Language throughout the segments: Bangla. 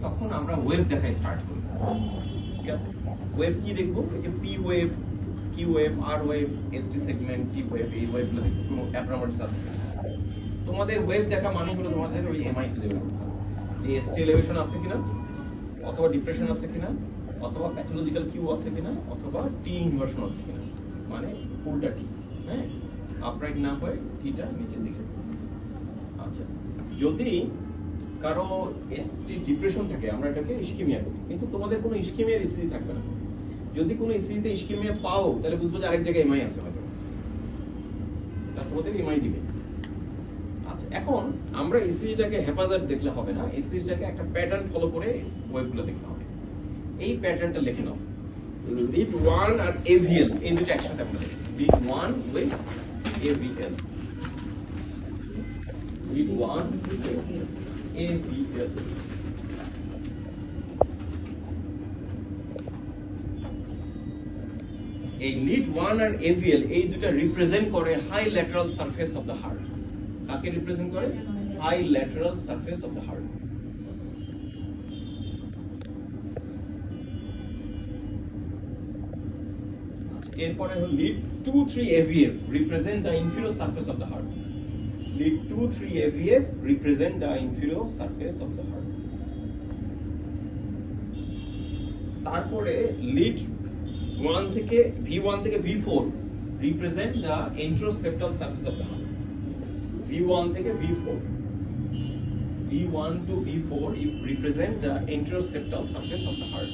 তখন আমরা ওয়েভ দেখা স্টার্ট করি। ঠিক আছে, ওয়েভ কি দেখবো? এই যে P wave, Q wave, R wave, ST segment, T wave, এই ওয়েভগুলো দেখবো। কোনো অ্যাবনর্মালিটিস আছে তোমাদের ওয়েভ দেখা মানে হলো তোমাদের ওই এমআই খুঁজে বের করতে হবে, এই এসটি এলিভেশন আছে কিনা, অথবা ডিপ্রেশন আছে কিনা, অথবা প্যাথোলজিক্যাল কিউ আছে কিনা, অথবা টি ইনভার্সন আছে কিনা, মানে উল্টা টি, হ্যাঁ, আপরাইট না হয়ে টিটা নিচের দিকে। আচ্ছা, যদি কারো এসটি ডিপ্রেশন থাকে আমরা এটাকে ইসকেমিয়া বলি, কিন্তু তোমাদের কোনো ইসকেমিয়ার ইসিজি থাকবে না। যদি কোনো ইসিজিতে ইসকেমিয়া পাও তাহলে বুঝবো যে আরেক জায়গায় এমআই আছে হয়তো, তাহলে তোমাদের এমআই দিবে। আচ্ছা, এখন আমরা ইসিজিটাকে হেফাজত দেখলে হবে না, ইসিজিটাকে একটা প্যাটার্ন ফলো করে ওয়েভগুলো দেখতে হবে। এই প্যাটার্নটা লিখে নাও, লিড 1 আর এভিএল, এই দুটো একসাথে আমরা দেখি। Lead 1 with aVL, lead 1 with aVL. এই লিড 1 আর এভিএল এই দুটো রিপ্রেজেন্ট করে high lateral surface of the heart. কাকে রিপ্রেজেন্ট করে? High lateral surface of the heart. এরপরে হলো lead 2, 3 AVF represent the inferior surface of the heart. Lead 2, 3 AVF represent the inferior surface of the heart. তারপরে লিড 1 থেকে V1 থেকে V4 represent the anteroseptal surface of the heart. V1 থেকে V4, V1 to V4 represent the anteroseptal surface of the heart.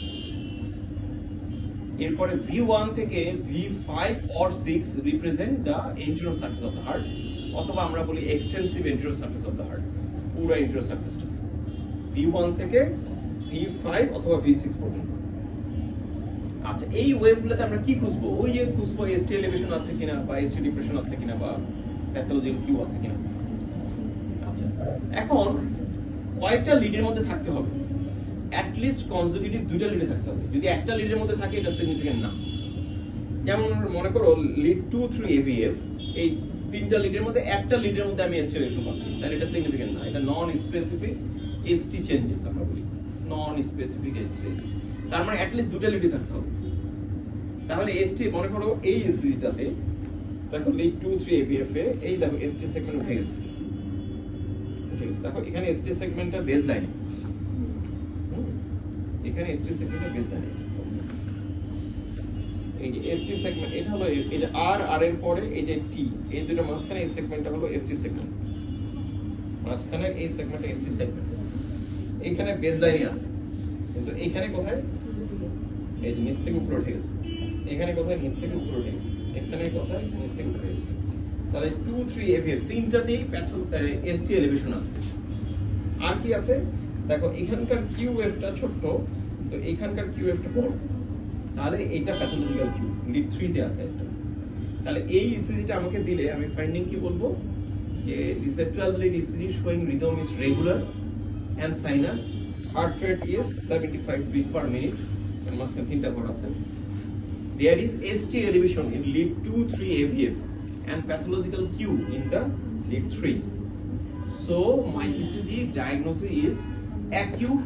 এরপরে V1 থেকে V5 or 6 represent the anterior surface of the heart, অথবা আমরা বলি extensive anterior surface of the heart, পুরো anterior surface টা V1 থেকে V5 অথবা V6 পর্যন্ত। আচ্ছা, এই ওয়েভগুলোতে আমরা কি খুঁজবো? ওই যে খুঁজবো এসটি এলিভেশন আছে কিনা, বা এসটি ডিপ্রেশন আছে কিনা, বা প্যাথোলজিক্যাল কিউ আছে কিনা। আচ্ছা, এখন কয়টা লিডের মধ্যে থাকতে হবে? অ্যাটলিস্ট কনজিকিউটিভ দুইটা লিডে থাকতে হবে। যদি একটা লিডের মধ্যে থাকে এটা সিগনিফিকেন্ট না। যেমন মনে করো লিড 2, 3 AVF, এই তিনটা লিডের মধ্যে একটা লিডের মধ্যে আমি এসটি এলিভেশন পাচ্ছি, তাহলে এটা সিগনিফিকেন্ট না। এটা নন স্পেসিফিক এসটি চেঞ্জেস আমরা বলি, নন স্পেসিফিক এসটি চেঞ্জেস। তার মানে অ্যাটলিস্ট দুইটা লিডে থাকতে হবে। তাহলে এসটি মনে করো এই এসটিটাতে দেখো লিড 2, 3 AVF এ এই দেখো এসটি সেগমেন্ট উঠে গেছে। দেখো এখানে এসটি সেগমেন্টটা বেস লাইনে, এখানে এসটি সেগমেন্টের বেস লাইনে এই যে এসটি সেগমেন্ট, এটা হলো এই যে আর এর পরে এই যে টি, এই দুটো মাঝখানে এই সেগমেন্টটা হলো এসটি সেগমেন্ট, মাঝখানে এই সেগমেন্টটা এসটি সেগমেন্ট। এইখানে বেস লাইনে আছে, কিন্তু এইখানে কোথায় এই যে নিচ থেকে উপরে উঠে গেছে, এখানে কোথায় নিচ থেকে উপরে উঠে গেছে, এখানে কোথায় নিচ থেকে উপরে গেছে। তাহলে 2, 3 AVF তিনটাতেই এসটি এলিভেশন আছে। আর কি আছে দেখো, এখানকার কিউ ওয়েভটা ছোট, তো এখানকার কিউ ওয়েভটা বড়, তাহলে এইটা প্যাথোলজিক্যাল কিউ লিড 3 তে আছে একটা। তাহলে এই ইসিজিটা আমাকে দিলে আমি ফাইন্ডিং কি বলবো? যে this A 12 lead ECG showing rhythm is regular and sinus, heart rate is 75 beat per minute, এর মাঝখানে তিনটা ঘর আছে। There is ST elevation in lead 2, 3 AVF and pathological Q in the lead 3. So my ECG diagnosis is acute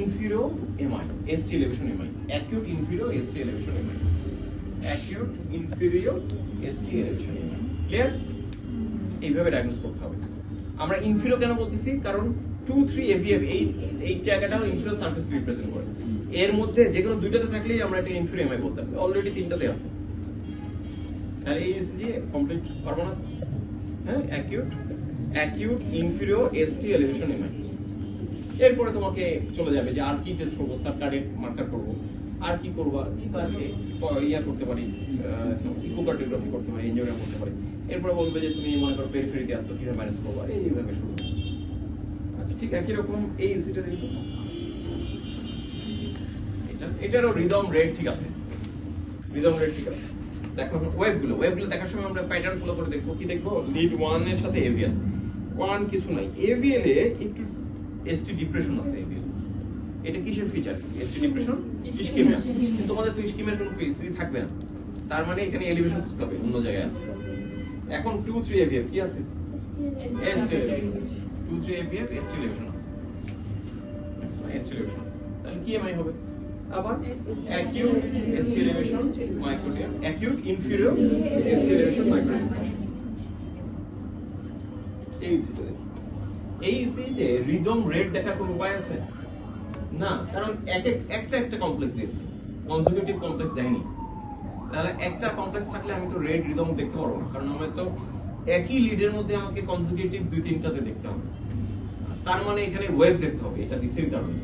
inferior MI, ST elevation MI, acute inferior ST elevation MI, acute inferior ST elevation MI. Clear? এইভাবে ডায়াগনোস করতে হবে। আমরা ইনফিরিয়র কেন বলতেছি? কারণ 2, 3 AVF এই জায়গাটাও ইনফিরিয়র সারফেস রিপ্রেজেন্ট করে। এর মধ্যে যে কোনো দুইটাতে থাকলেই আমরা এটা ইনফিরিয়র এমআই বলতে পারি। অলরেডি তিনটাতে আছে, তাহলে এই ইসিজি কমপ্লিট পারবো না। হ্যাঁ, acute inferior ST elevation MI. এরপরে তোমাকে চলে যাবে যে আর কি টেস্ট করবো, স্যার কার্ডিয়াক মার্কার করবো, আর কি করবো, স্যার ইয়া করতে পারি, ইকোকার্ডিওগ্রাফি করতে পারি, এনজিওগ্রাম করতে পারি। এরপরে বলবে যে তুমি মনে করো পেরিফেরিতে আছো, কিভাবে ম্যানেজ করবো, এইভাবে শুরু। আচ্ছা, ঠিক একই রকম এই ইসিটা দেখো, এটারও রিদম রেট ঠিক আছে, রিদম রেট ঠিক আছে। দেখো ওয়েভগুলো দেখার সময় আমরা প্যাটার্ন ফলো করে দেখবো। কি দেখবো? লিড 1 এর সাথে এভিএল 1 কিছু নাই, এভিএল এ একটু এসটি ডিপ্রেশন আছে। এভিএল এটা কিসের ফিচার? ST depression, ischaemia. কিন্তু তোমাদের তো ইসকেমিয়ার কোনো ইসিজি থাকবে না, তার মানে এখানে এলিভেশন খুঁজতে হবে, অন্য জায়গায় আছে। এখন 2, 3 AVF কি আছে? ST elevation. 2, 3 AVF ST elevation আছে। এসটি এলিভেশন আছে, তাহলে কি এমআই হবে? আবার acute ST elevation myocardial, acute inferior ST elevation myocardial. এই সিটা দেখি, এই সিতে রিদম রেট দেখার কোনো উপায় আছে না, কারণ একটা কমপ্লেক্স দিয়েছে, কনজুগেটিভ কমপ্লেক্স দেয়নি। তাহলে একটা কমপ্লেক্স থাকলে আমি তো রেড রিদম দেখতে পারবো না, কারণ আমার তো একই লিডের মধ্যে আমাকে কনজুগেটিভ দুই তিনটাতে দেখতে হবে। তার মানে এখানে ওয়েভ দেখতে হবে, এটা দিছে কারণে।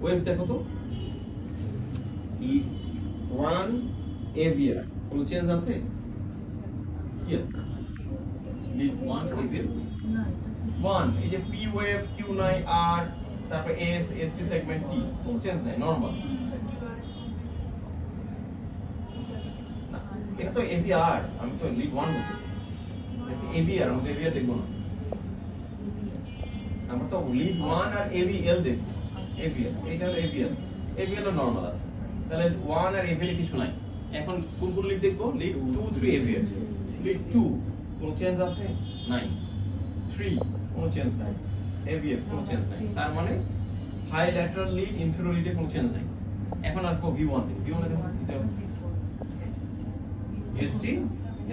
ওয়েভ দেখো তো, 1 এভিয়ার কোনো চেঞ্জ আছে? কি আছে? লিড 1 এভিয়ার 1, এই যে পি ওয়েভ কিউ নাই আর তারপর এস এসটি সেগমেন্ট টি, কোনো চেঞ্জ নাই, নরমাল। এটা তো এভিআর, আমি তো লিড 1 বলতেছি, এভিআর, আমি তো এভিআর দেখবো না, আমরা তো লিড 1 আর এভিএল দেখব। এভিএল, এটা হলো এভিএল, এভিএল নরমাল আছে, তাহলে 1 আর এভিএল কিছু নাই। এখন কোন কোন লিড দেখবো? লিড 2 3 এভিএল, লিড 2 কোনো চেঞ্জ আছে? নাই। 3 কোনো চেঞ্জ নাই, এভিএফ কোনো চেঞ্জ নাই, তার মানে হাই ল্যাটারাল লিড ইনফিরিয়র লিডে কোনো চেঞ্জ নাই। এখন আসবো V1 তে, V1 এ দেখো এসটি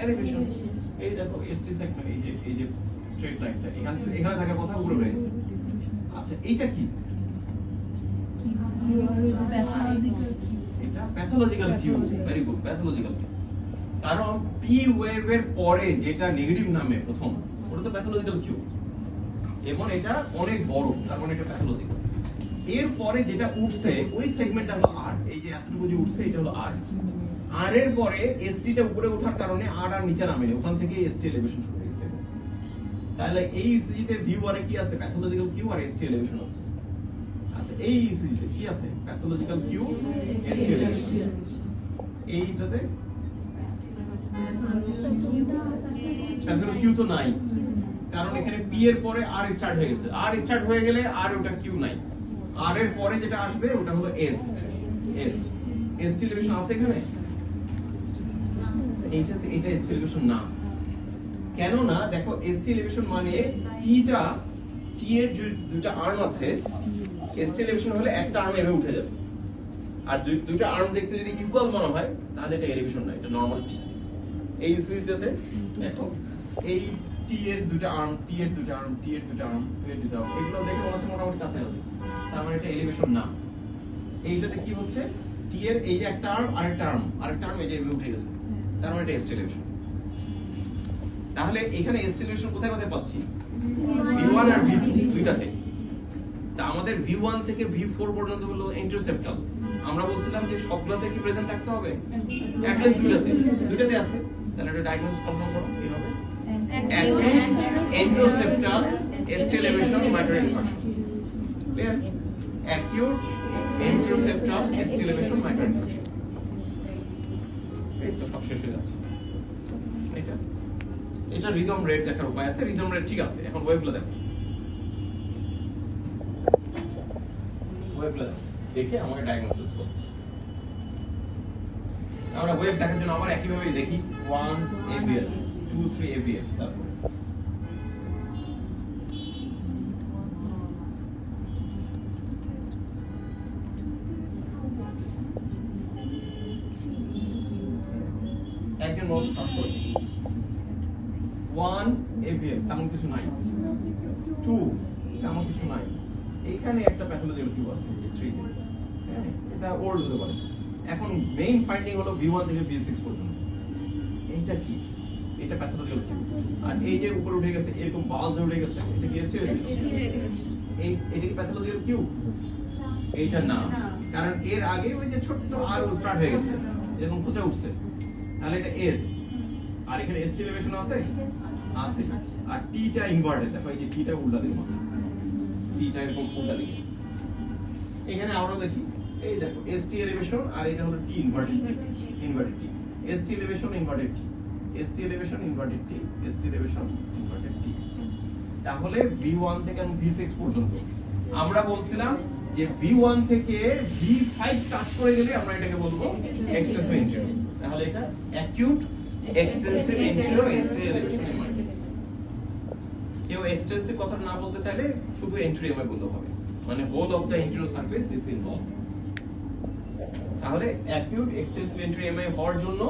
এলিভেশন, এই দেখো এসটি সেগমেন্ট, এই যে স্ট্রেট লাইনটা এখানে থাকার কথা উপরে রয়েছে। আচ্ছা এইটা কি? এটা pathological Q, very good, pathological Q. কারণ পি ওয়েভের পরে যেটা নেগেটিভ নামে প্রথম, ওটা তো প্যাথোলজিক্যাল কিউ, এবং এটা অনেক বড়, তার মানে এটা প্যাথোলজিক্যাল। এর পরে যেটা উঠছে ওই সেগমেন্টটা হলো আর, এই যে এতটুকু যে উঠছে এটা হলো আর। আর এর পরে এসটি টা উপরে ওঠার কারণে আর নিচে নামে, ওখান থেকে এসটি এলিভেশন শুরু হয়েছে। তাহলে এই ইসিজি তে V1 এ কি আছে? প্যাথোলজিক্যাল কিউ আর এসটি এলিভেশন আছে। আচ্ছা এই ইসিজি তে কি আছে? Pathological Q, ST elevation. এইটাতে প্যাথোলজিক্যাল কিউ তো নাই, কারণ এখানে পি এর পরে আর স্টার্ট হয়ে গেছে, আর স্টার্ট হয়ে গেলে আর ওটা কিউ নাই, আর এর পরে যেটা আসবে ওটা হলো এস। এসটি এলিভেশন আছে এখানে? এইটাতে এটা এসটি এলিভেশন না, কেন না? দেখো এসটি এলিভেশন মানে টি এর দুটো আর্ম আছে, এসটি এলিভেশন হলে একটা আর্ম এভাবে উঠে যাবে, আর দুটো আর্ম দেখতে যদি ইকুয়াল মনে হয় তাহলে এটা এলিভেশন না, এটা নরমাল টি। এই সিরিজটাতে দেখো এই টি এর দুটো আর্ম, টি এর দুটো আর্ম, টি এর দুটো আর্ম, টি এর দুটো আর্ম, এগুলো দেখে মনে হচ্ছে মোটামুটি কাছে আছে, তার মানে এটা এলিভেশন না। এইটাতে কি হচ্ছে? টি এর এই যে একটা আর্ম, আরেকটা আর্ম এই যে উঠে গেছে, তার মানে এটা এসটি এলিভেশন। তাহলে এখানে এসটি এলিভেশন কোথায় কোথায় পাচ্ছি? V1 আর V2 দুইটাতে। তা আমাদের V1 থেকে V4 পর্যন্ত হলো ইন্টারসেপ্টাল, আমরা বলছিলাম যে সবগুলোতে কি প্রেজেন্ট থাকতে হবে? অ্যাটলিস্ট দুইটাতে আছে, তাহলে এটা ডায়াগনোসিস কনফার্ম করো এই হবে acute interseptal ST elevation myocardial infarction. Clear? Acute interseptal ST elevation myocardial infarction. এই তো সব শেষ হয়ে যাচ্ছে। এটা রিদম রেট দেখার উপায় আছে, রিদম রেট ঠিক আছে। এখন ওয়েভগুলো দেখো, ওয়েভগুলো দেখে আমাকে ডায়াগনোসিস করো। আমরা ওয়েভ দেখার জন্য আবার একই ভাবে দেখি 1 AVL 2 3 AVL, তারপর একজন নোট সাফ করে 1 AVL তেমন কিছু নাই, 2 তেমন কিছু নাই, এইখানে একটা প্যাথোলজিক্যাল কিউ আছে 3 তে, হ্যাঁ এটা ওল্ড হতে পারে। এখন মেইন ফাইন্ডিং হলো V1 থেকে V6 পর্যন্ত, এইটা কি? এটা প্যাথোলজিক্যাল কিউ। আর এই যে উপরে উঠে গেছে এরকম বাল্জ উঠে গেছে, এটা কি এসটি? এই এটা কি প্যাথোলজিক্যাল কিউ? এইটা না, কারণ এর আগে ওই যে ছোট্ট আর স্টার্ট হয়ে গেছে, এরকম খোঁচা উঠছে, তাহলে এটা এস। আর এখানে এসটি এলিভেশন আছে আছে, আর টিটা ইনভার্টেড, দেখো এই যে টিটা উল্টা দিকে, টিটা এরকম উল্টা দিকে। এখানে আমরা দেখি এই দেখো এসটি এলিভেশন, আর এটা হলো টি ইনভার্টেড টি, এসটি এলিভেশন ইনভার্টেড টি, এসটি এলিভেশন ইনভার্টেড টি, এসটি এলিভেশন ইনভার্টেড টি। তাহলে V1 থেকে V6 পর্যন্ত আমরা বলছিলাম যে V1 থেকে V5 টাচ করে গেলে আমরা এটাকে বলবো এক্সটেন্সিভ ইনফিরিয়র। তাহলে এটা acute extensive inferior ST elevation. কেউ এক্সটেন্সিভ কথা না বলতে চাইলে শুধু এন্ট্রি এমআই বলতে হবে। মানে whole of the interior surface is involve. তাহলে অ্যাকিউট এক্সটেন্সিভ এন্ট্রি এমআই হওয়ার জন্য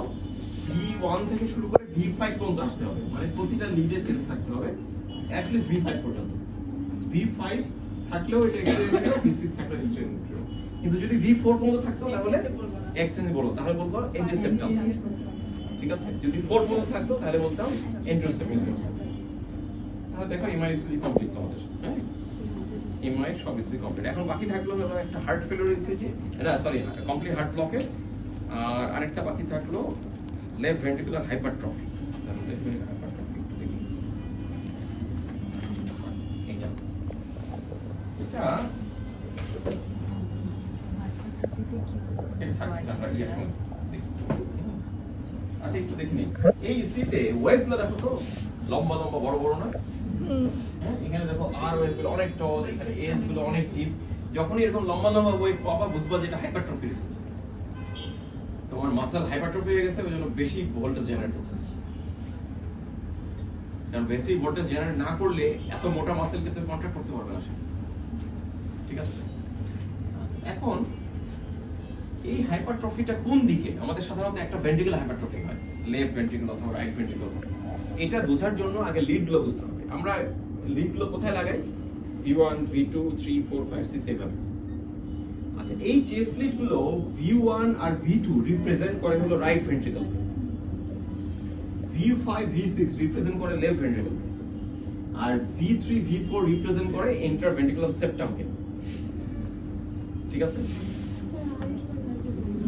V1 থেকে শুরু করে V5 পর্যন্ত আসতে হবে, মানে প্রতিটা লিডে চেঞ্জ থাকতে হবে অ্যাট লিস্ট V5 পর্যন্ত। V5 থাকলেও এটা এক্সটেন্সিভ, V6 থাকলেও এক্সটেন্সিভ। কিন্তু যদি V4 পর্যন্ত থাকতো তাহলে এক্সটেন্সিভ বলবো, তাহলে বলবো এন্টিসেপ্টাম। ঠিক আছে, যদি 4 পর্যন্ত থাকতো তাহলে বলতাম এন্টিসেপ্টাম। তাহলে দেখো এমআইসি কমপ্লিট তোমাদের, হ্যাঁ এমআই সব ইসি কমপ্লিট। এখন বাকি থাকলো হলো একটা হার্ট ফেলিওর ইসিজি, না সরি কমপ্লিট হার্ট ব্লকের, আর আরেকটা বাকি থাকলো লেফট ভেন্ট্রিকুলার হাইপারট্রফি। এটা এটা আচ্ছা একটু দেখে নিই এই ইসিতে ওয়েভগুলো দেখো তো লম্বা লম্বা বড় বড় না? হ্যাঁ, এখানে দেখো আর ওয়েভ গুলো অনেক টল, এখানে এজ গুলো অনেক ডিপ। যখন এরকম লম্বা লম্বা ওয়েভ পাবা বুঝবা যে এটা হাইপারট্রফি হয়েছে, তোমার মাসল হাইপারট্রফি হয়ে গেছে, ওই জন্য বেশি ভোল্টেজ জেনারেট হচ্ছে। কারণ বেশি ভোল্টেজ জেনারেট না করলে এত মোটা মাসেলকে তুমি কন্ট্রাক্ট করতে পারবে না। ঠিক আছে, এখন এই হাইপারট্রফিটা কোন দিকে? আমাদের সাধারণত একটা ভেন্ট্রিকুলার হাইপারট্রফি হয়, লেফট ভেন্ট্রিকুল অথবা রাইট ভেন্ট্রিকুল। এটা বোঝার জন্য আগে লিড গুলো বুঝতে হবে। আমরা লিড গুলো কোথায় লাগাই? V1, V2, 3, 4, 5, 6 এইভাবে। আচ্ছা, এই চেস্ট লিড গুলো V1 আর V2 রিপ্রেজেন্ট করে হলো right ventricle, V5, V6 represent করে লেফট ভেন্ট্রিকল, আর V3, V4 রিপ্রেজেন্ট করে ইন্টারভেন্ট্রিকুলার সেপ্টামকে। ঠিক আছে,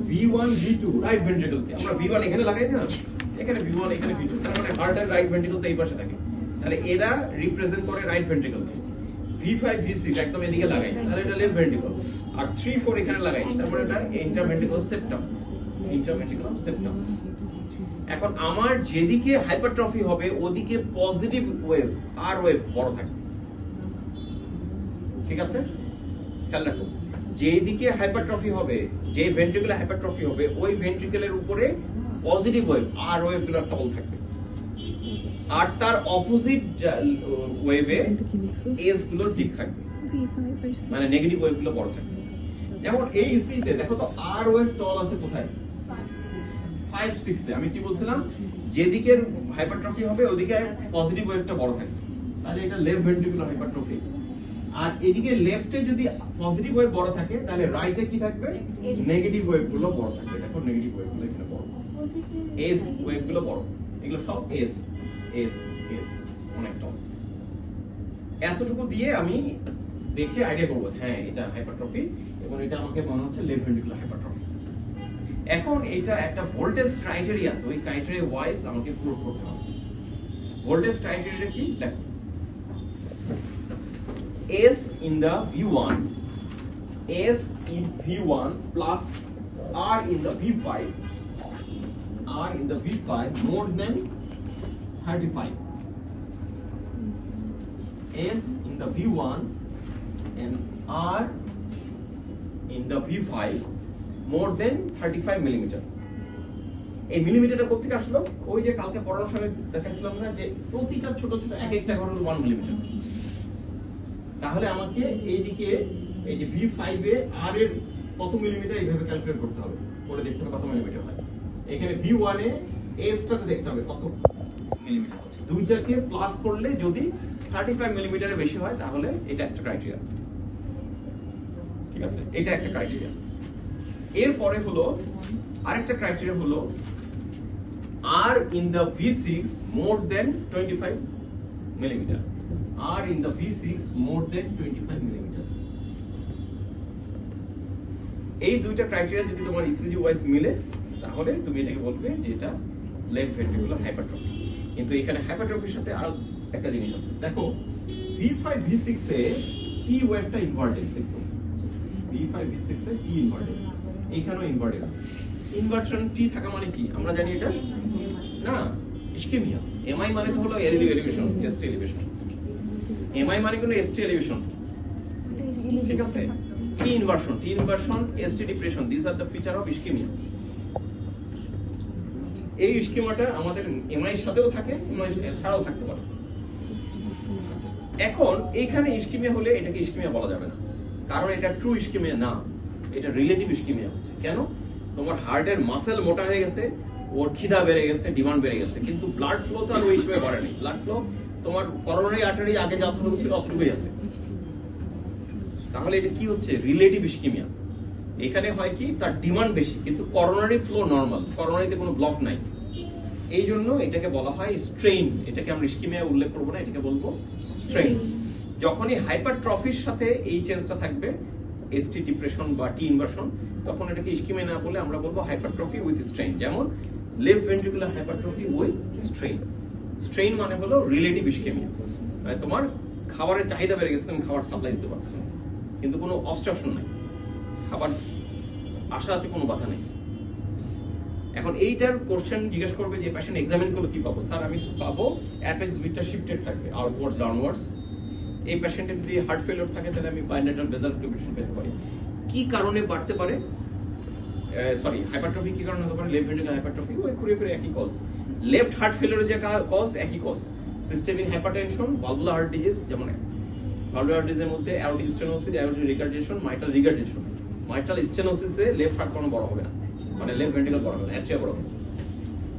V1, V2 রাইট ভেন্ট্রিকলকে আমরা V1 এখানে লাগাই না, এখানে V1 এখানে V2, তার মানে হার্ট এর রাইট ভেন্ট্রিকল তো এই পাশে থাকে, তাহলে এরা রিপ্রেজেন্ট করে রাইট ভেন্ট্রিকলকে। V5, V6 একদম এদিকে লাগাই, তাহলে এটা লেফট ভেন্ট্রিকল, আর 3, 4 এখানে লাগাই, তার মানে এটা ইন্টারভেন্ট্রিকুলার সেপ্টাম, ইন্টারভেন্ট্রিকুলার সেপ্টাম। এখন আমার যেদিকে হাইপারট্রফি হবে ওদিকে পজিটিভ ওয়েভ আর ওয়েভ বড় থাকবে। ঠিক আছে, খেয়াল রাখো, যেদিকে হাইপারট্রফি হবে, যে ভেন্ট্রিকুলার হাইপারট্রফি হবে, ওই ভেন্ট্রিকুলের উপরে পজিটিভ ওয়েভ আর ওয়েভ গুলো টল থাকবে, আর তার অপোজিট ওয়েভে এস গুলো ঠিক থাকবে, মানে নেগেটিভ ওয়েভ গুলো বড় থাকবে। যেমন এই ইসিতে দেখো তো আর ওয়েভ টল আছে কোথায়? 5, 6 এ। আমি কি বলছিলাম? যেদিকে হাইপারট্রফি হবে ওদিকে পজিটিভ ওয়েভটা বড় থাকবে, তাহলে এটা লেফট ভেন্ট্রিকুলার হাইপারট্রফি। আর এদিকে লেফটে যদি পজিটিভ ওয়েভ বড় থাকে তাহলে রাইটে কি থাকবে? নেগেটিভ ওয়েভ গুলো বড় থাকবে। দেখো নেগেটিভ ওয়েভ গুলো এখানে বড়, এস ওয়েভ গুলো বড়, এগুলো সব এস এস এস অনেক টল। এতটুকু দিয়ে আমি দেখে আইডিয়া করবো হ্যাঁ এটা হাইপারট্রফি, এবং এটা আমাকে মনে হচ্ছে লেফট ভেন্ট্রিকুলার হাইপারট্রফি। এখন এটা একটা ভোল্টেজ ক্রাইটেরিয়া আছে, ওই ক্রাইটেরিয়া ওয়াইজ আমাকে প্রুভ করতে হবে। ভোল্টেজ ক্রাইটেরিয়া কি? দেখো, S in the V1, S in V1 plus R in the V5, R in the V5 more than 35. S in the V1 and R in the V5 more than 35 millimeter. এই মিলিমিটারটা কোথা থেকে আসলো? ওই যে কালকে পড়ানোর সময় দেখাচ্ছিলাম না যে প্রতিটা ছোট ছোট এক একটা ঘর হলো 1 মিলিমিটার। তাহলে আমাকে এইদিকে এই যে V5 এ R এর কত মিলিমিটার এইভাবে ক্যালকুলেট করতে হবে, করে দেখতে হবে কত মিলিমিটার হয়। এখানে V1 এ S টাতে দেখতে হবে কত মিলিমিটার হচ্ছে। দুইটাকে প্লাস করলে যদি 35 মিলিমিটারের বেশি হয় তাহলে এটা একটা ক্রাইটেরিয়া। ঠিক আছে, এটা একটা ক্রাইটেরিয়া। এরপরে হলো আরেকটা ক্রাইটেরিয়া হলো R in the V6 more than 25 millimeter. R in the V6 more than 25 millimeter. এই দুইটা ক্রাইটেরিয়া যদি তোমার ইসিজি ওয়াইজ মিলে তাহলে তুমি এটাকে বলবে যে এটা লেফট ভেন্ট্রিকুলার হাইপারট্রফি। কিন্তু এখানে হাইপারট্রফির সাথে আরো একটা জিনিস আছে। দেখো V5 V6 এ টি ওয়েভটা ইনভার্টেড, দেখছো V5 V6 এ টি ইনভার্টেড, এইখানেও ইনভার্টেড আছে। ইনভার্সন টি থাকা মানে কি আমরা জানি? এটা না ইসকেমিয়া। এমআই মানে তো হলো এলিভেশন, চেস্ট এলিভেশন। এমআই মানে কোনো এসটি এলিভেশন। ঠিক আছে, T inversion, ST depression, this are the feature of ischemia. এই ইসকেমাটা আমাদের এমআই এর সাথেও থাকে, এমআই ছাড়াও থাকতে পারে। এখন এইখানে ইসকেমিয়া হলে এটাকে ইসকেমিয়া বলা যাবে না, কারণ এটা ট্রু ইস্কিমিয়া না, এটা রিলেটিভ ইস্কিমিয়া হচ্ছে। কেন? তোমার হার্টের মাসেল মোটা হয়ে গেছে, ওর খিদা বেড়ে গেছে, ডিমান্ড বেড়ে গেছে, কিন্তু ব্লাড ফ্লো তো আর ওই হিসেবে বাড়েনি। ব্লাড ফ্লো তোমার করোনারি আর্টারি আগে যতটুকু ছিল অতটুকুই আছে। তাহলে এটা কি হচ্ছে? Relative ischaemia. এখানে হয় কি, তার ডিমান্ড বেশি কিন্তু করোনারি ফ্লো নরমাল, করোনারিতে কোনো ব্লক নাই। এই জন্য এটাকে বলা হয় স্ট্রেইন। এটাকে আমরা ইস্কিমিয়া উল্লেখ করবো না, এটাকে বলবো স্ট্রেইন। যখনই হাইপারট্রফির সাথে এই চেঞ্জটা থাকবে, এসটি ডিপ্রেশন বা টি ইনভার্সন, তখন এটাকে ইস্কিমিয়া না বলে আমরা বলবো হাইপারট্রফি উইথ স্ট্রেইন। যেমন left ventricular hypertrophy with strain. Strain মানে হলো রিলেটিভ ইস্কিমিয়া, মানে তোমার খাবারের চাহিদা বেড়ে গেছে, তুমি খাবার সাপ্লাই দিতে পারছো না, কিন্তু কোনো অবস্ট্রাকশন নাই, খাবার আসাতে কোনো বাধা নেই। এখন এইটার কোশ্চেন জিজ্ঞেস করবে যে পেশেন্ট এক্সামিন করলে কি পাবো? স্যার আমি পাবো অ্যাপেক্স বিটা শিফটেড থাকবে আউটওয়ার্ডস ডাউনওয়ার্ডস। এই পেশেন্টের যদি হার্ট ফেলিওর থাকে তাহলে আমি বাইলেটারাল বেসাল অক্লুশন পেতে পারি। কি কারণে বাড়তে পারে? সরি, হাইপারট্রফি কি কারণে হতে পারে? লেফট ভেন্ট্রিকুলার হাইপারট্রফি, ওই ঘুরে ফিরে একই কজ। লেফট হার্ট ফেলিওরের যে কজ একই cause, systemic hypertension, valvular heart disease. যেমন ভালভুলার হার্ট ডিজিজের মধ্যে aortic stenosis, aortic regurgitation, mitral regurgitation. Mitral স্টেনোসিসে লেফট হার্ট কোনো বড় হবে না, মানে লেফট ভেন্ট্রিকল বড় হবে না, অ্যাট্রিয়া বড় হবে।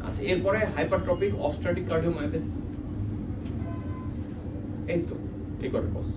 আচ্ছা, এরপরে হাইপারট্রফিক অবস্ট্রাটিক কার্ডিওমায়োপ্যাথি। এই তো এই কটা কজ।